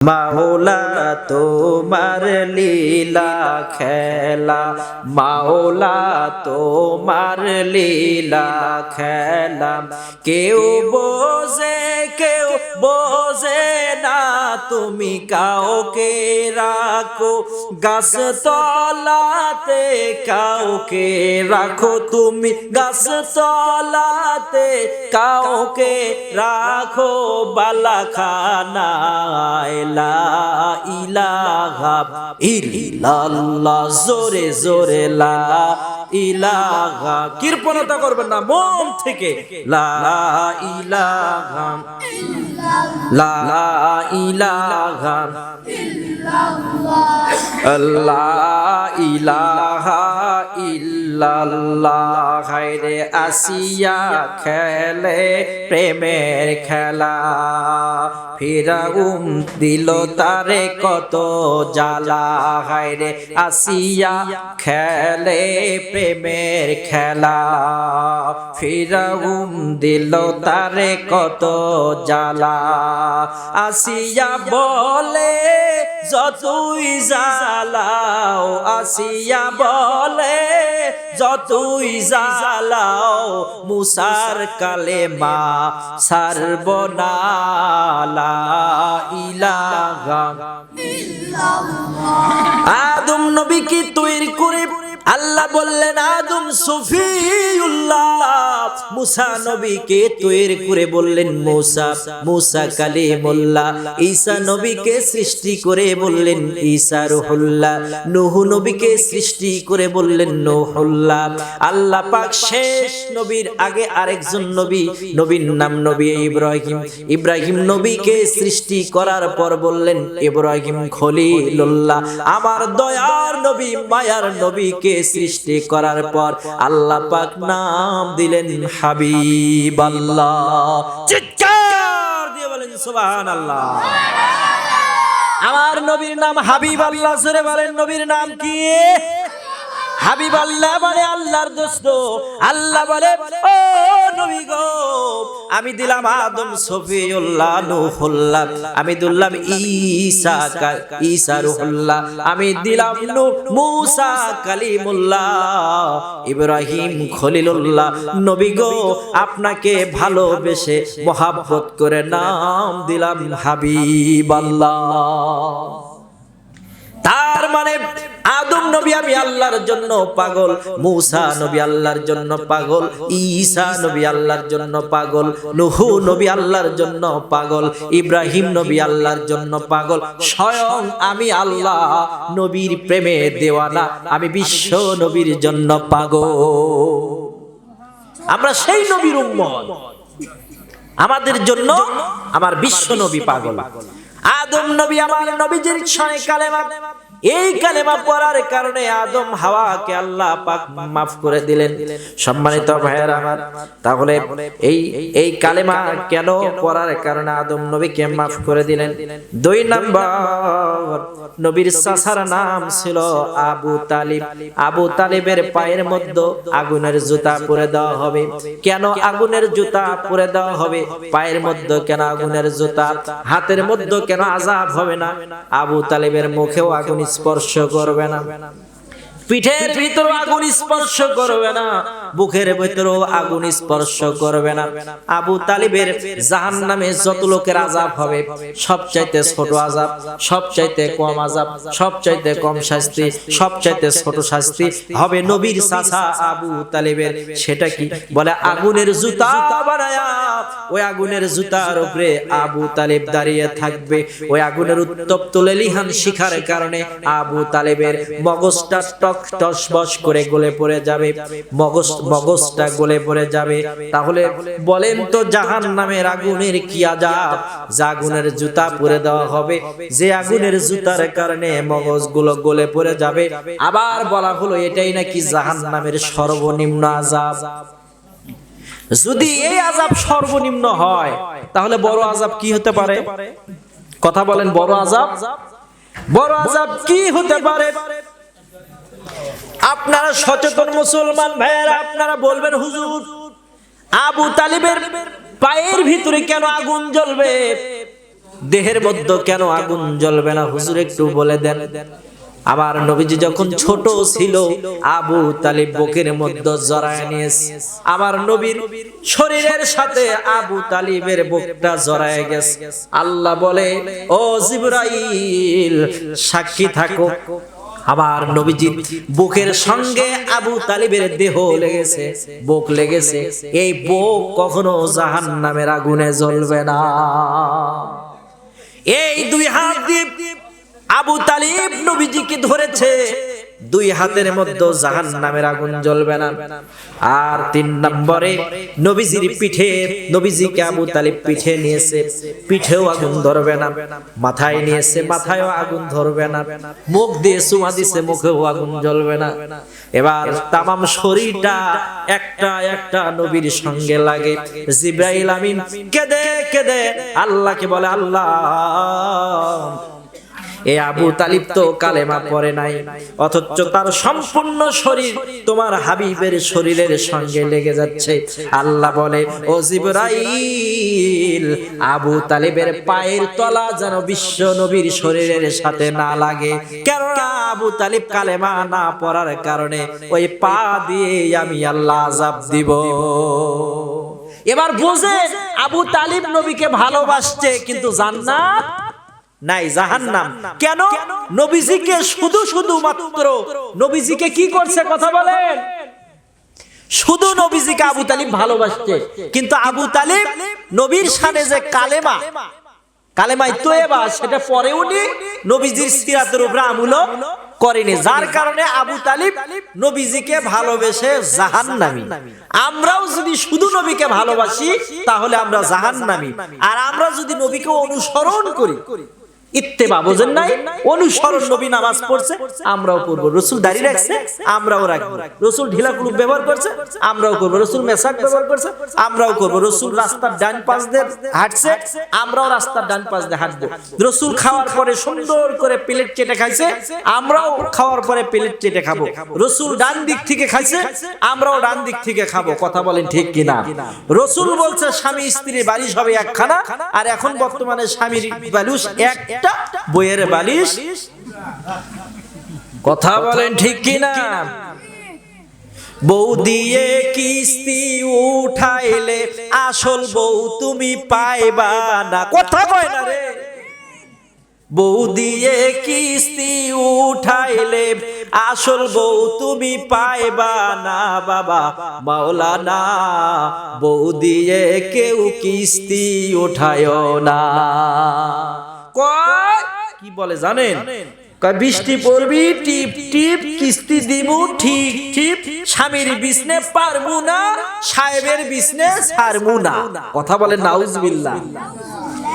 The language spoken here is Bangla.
মাওলা তোমার লীলা খেলা, মাওলা তোমার লীলা খেলা, কেউ বোঝে না, তুমি কাউকে রাখো গাছ তলাতে, কাউকে রাখো তুমি গাছ তলাতে, কাউকে রাখো বালাখানায়। লা ইলাহা ইল্লাল্লাহ, জোরে জোরে লা ইলাহা, কৃপণতা করবেন না, মন থেকে লা ইলাহা লা ইলাহা লা ইলাহা ইল্লাল্লাহ। হায়রে আসিয়া খেলে প্রেমের খেলা, ফিরাউন দিল তারে কত জ্বালা। হায়রে আসিয়া খেলে প্রেমের খেলা, ফিরাউন দিল তারে কত জ্বালা। আসিয়া বলে যতই জ্বালাও, আসিয়া বলে যতই জ্বালাও, মুসার কালেমা ছাড়ব না। লা ইলাহা ইল্লাল্লাহ। আদম নবীকে তৈরি করে আল্লাহ বললেন আদম সফিউল্লাহ, মুসা নবীকে তৈরি করে বললেন মুসা কালিমুল্লাহ, ঈসা নবীকে সৃষ্টি করে বললেন ঈসা রূহুল্লাহ, নূহ নবীকে সৃষ্টি করে বললেন নূহুল্লাহ। আল্লাহ পাক শেষ নবীর আগে আরেকজন নবীর নাম নবী ইব্রাহিম নবীকে সৃষ্টি করার পর বললেন ইব্রাহিম খলিলুল্লাহ। আমার দয়ার নবী মায়ার নবীকে সৃষ্টি করার পর আল্লাহ পাক নাম দিলেন হাবিবাল্লাহ। চিৎকার দিয়ে বলেন সুবহানাল্লাহ। আমার নবীর নাম হাবিবাল্লাহ, জোরে বলেন নবীর নাম কি? হাবিবাল্লাহ মানে আল্লাহর দোস্ত। আল্লাহ বলে ও নবী গো, আমি দিলাম আদম সফিউল্লাহ নূহুল্লাহ, আমি দিলাম ঈসা রূহুল্লাহ, আমি দিলাম মুসা কালিমুল্লাহ, ইব্রাহিম খলিলুল্লাহ। নবী গো, আপনাকে ভালোবেসে মোহাব্বত করে নাম দিলাম হাবিবাল্লাহ। তার মানে আদম নবী আমি আল্লাহর জন্য পাগল, মুসা নবী আল্লাহর জন্য পাগল, ঈসা নবী আল্লাহর জন্য পাগল, নূহ নবী আল্লাহর জন্য পাগল, ইব্রাহিম নবী আল্লাহর জন্য পাগল। স্বয়ং আমি আল্লাহ নবীর প্রেমে দেওয়ানা, আমি বিশ্ব নবীর জন্য পাগল। আমরা সেই নবীর উম্মত, আমাদের জন্য আমার বিশ্ব নবী পাগল। আদম নবী আমার নবীজির সনে কালেমা, এই কালেমা পড়ার কারণে আদম হাওয়াকে আল্লাহ পাক মাফ করে দিলেন। সম্মানিত ভাইয়েরা আমার, তাহলে এই কালেমা কেন পড়ার কারণে আদম নবীকে মাফ করে দিলেন? 2 নাম্বার, নবীর চাচার নাম ছিল আবু তালিব। আবু তালিবের পায়ের মধ্যে আগুনের জুতা পরে দেওয়া হবে। কেন আগুনের জুতা পরে দেওয়া হবে? পায়ের মধ্যে কেন আগুনের জুতা? হাতের মধ্যে কেন আযাব হবে না? আবু তালিবের মুখেও আগুন স্পর্শ করবে না, পিঠের ভিতরে আগুন স্পর্শ করবে না, বুকের ভিতরেও আগুন স্পর্শ করবে না। আবু তালিবের জাহান্নামে যত লোকের আযাব হবে, সবচাইতে ছোট আযাব, সবচাইতে কম আযাব, সবচাইতে কম শাস্তি, সবচাইতে ছোট শাস্তি হবে নবীর চাচা আবু তালিবের। সেটা কি? বলে আগুনের জুতা বানায়া, ওই আগুনের জুতার উপরে আবু তালিব দাঁড়িয়ে থাকবে। ওই আগুনের উত্তপ্ত লেলিহান শিখার কারণে আবু তালিবের মগজটা টসবস করে গলে পড়ে যাবে, মগজটা গলে পড়ে যাবে। তাহলে বলেন তো জাহান্নামের আগুনের কি আযাব? যে আগুনের জুতা পরে দেওয়া হবে, যে আগুনের জুতার কারণে মগজগুলো গলে পড়ে যাবে। আবার বলা হলো এটাই নাকি জাহান্নামের সর্বনিম্ন আযাব। যদি এই আযাব সর্বনিম্ন হয়, তাহলে বড় আযাব কি হতে পারে? কথা বলেন, বড় আযাব কি হতে পারে? আপনারা সচেতন মুসলমান ভাইয়েরা, আপনারা বলবেন হুজুর আবু তালিবের পায়ের ভিতরে কেন আগুন জ্বলবে? দেহের মধ্যে কেন আগুন জ্বলবে না হুজুর একটু বলে দেন। আমার নবীজি যখন ছোট ছিল আবু তালিব বুকের মধ্যে জড়ায় নিয়েছে, আমার নবীর শরীরের সাথে আবু তালিবের বুকটা জড়ায় গেছে। আল্লাহ বলে ও জিবরাইল সাক্ষী থাকো, আমার নবীজির বুকের সঙ্গে আবু তালিবের দেহ লেগেছে, বুক লেগেছে, এই বুক কখনো জাহান্নামের আগুনে জ্বলবে না। এই দুই হাত দিয়ে আবু তালিব নবীজিকে ধরেছে, দুই হাতের মধ্যে জাহান্নামের আগুন জ্বলবে না। আর 3 নম্বরে নবীজির পিঠে, নবীজিকে আবু তালিব পিঠে নিয়েছে, পিঠেও আগুন ধরবে না। মাথায় নিয়েছে, মাথায়ও আগুন ধরবে না। মুখ দিয়ে চুমা দিছে, মুখেও আগুন জ্বলবে না। এবার তামাম শরীরটা একটা একটা নবীর সঙ্গে লাগে। জিবরাইল আমিন কেঁদে কেঁদে আল্লাহকে বলে, আল্লাহ এ আবু তালিব তো কালেমা পড়ে নাই, অথচ তার সম্পূর্ণ শরীর তোমার হাবিবের শরীরের সঙ্গে লেগে যাচ্ছে। আল্লাহ বলে ও জিবরাইল, আবু তালিবের পায়ের তলা যেন বিশ্ব নবীর শরীরের সাথে না লাগে, কেননা আবু তালিব কালেমা না পড়ার কারণে ওই পা দিয়ে আমি আল্লাহ আযাব দিব। এবার বোঝে আবু তালিব নবীকে ভালোবাসছে, কিন্তু জান্নাত নাই, জাহান্নাম। কেন? নবীজিকে শুধু শুধু মাত্র নবীজিকে কি করছে কথা বলেন, শুধু নবীজিকে আবু তালিব ভালোবাসছে, কিন্তু আবু তালিব নবীর শানে যে কালেমা, কালেমায়ে তয়্যেবা সেটা পরে উনি নবীজির সিরাতের উপর আমল করেনি, যার কারণে আবু তালিব নবীজিকে ভালোবেসে জাহান্নামী। আমরাও যদি শুধু নবীকে ভালোবাসি তাহলে আমরা জাহান্নামী, আর আমরা যদি নবীকে অনুসরণ করি, ইত্তেবা বোঝেন নাই, অনুসরণ, নবী নামাজ পড়ছে আমরাও পড়বো, রাসূল দাড়ি রাখছে আমরাও রাখবো, রাসূল ঢিলা কুলুপ ব্যবহার করছে আমরাও করবো, রাসূল মেসাক ব্যবহার করছে আমরাও করবো, রাসূল রাস্তার ডান পাশ দিয়ে হাঁটছে আমরাও রাস্তার ডান পাশ দিয়ে হাঁটবো, রাসূল খাওয়ার পরে সুন্দর করে প্লেট চেটে খাইছে আমরাও খাওয়ার পরে প্লেট চেটে খাবো, রাসূল ডান দিক থেকে খাইছে আমরাও ডান দিক থেকে খাবো। কথা বলেন ঠিক কিনা? রাসূল বলছে স্বামী স্ত্রীর বালিশ হবে একখানা, আর এখন বর্তমানে স্বামীর বালিশ একটা বইয়ের বালিশ। কথা বলেন ঠিক কিনা? বউ দিয়ে কিস্তি উঠাইলে আসল বউ তুমি পাইবা না। কথা কয় না রে। বউ দিয়ে কিস্তি উঠাইলে আসল বউ তুমি পাইবা না বাবা মাওলানা, বউ দিয়ে কেউ কিস্তি উঠায়ও না। কি বলে জানেন? বৃষ্টি পড়বি টিপ টিপ, কিস্তি দিমু ঠিক ঠিক, স্বামীর বিছনে পারমু না, সাহেবের বিছনে ছাড়মু না। কথা বলে নাউজুবিল্লাহ।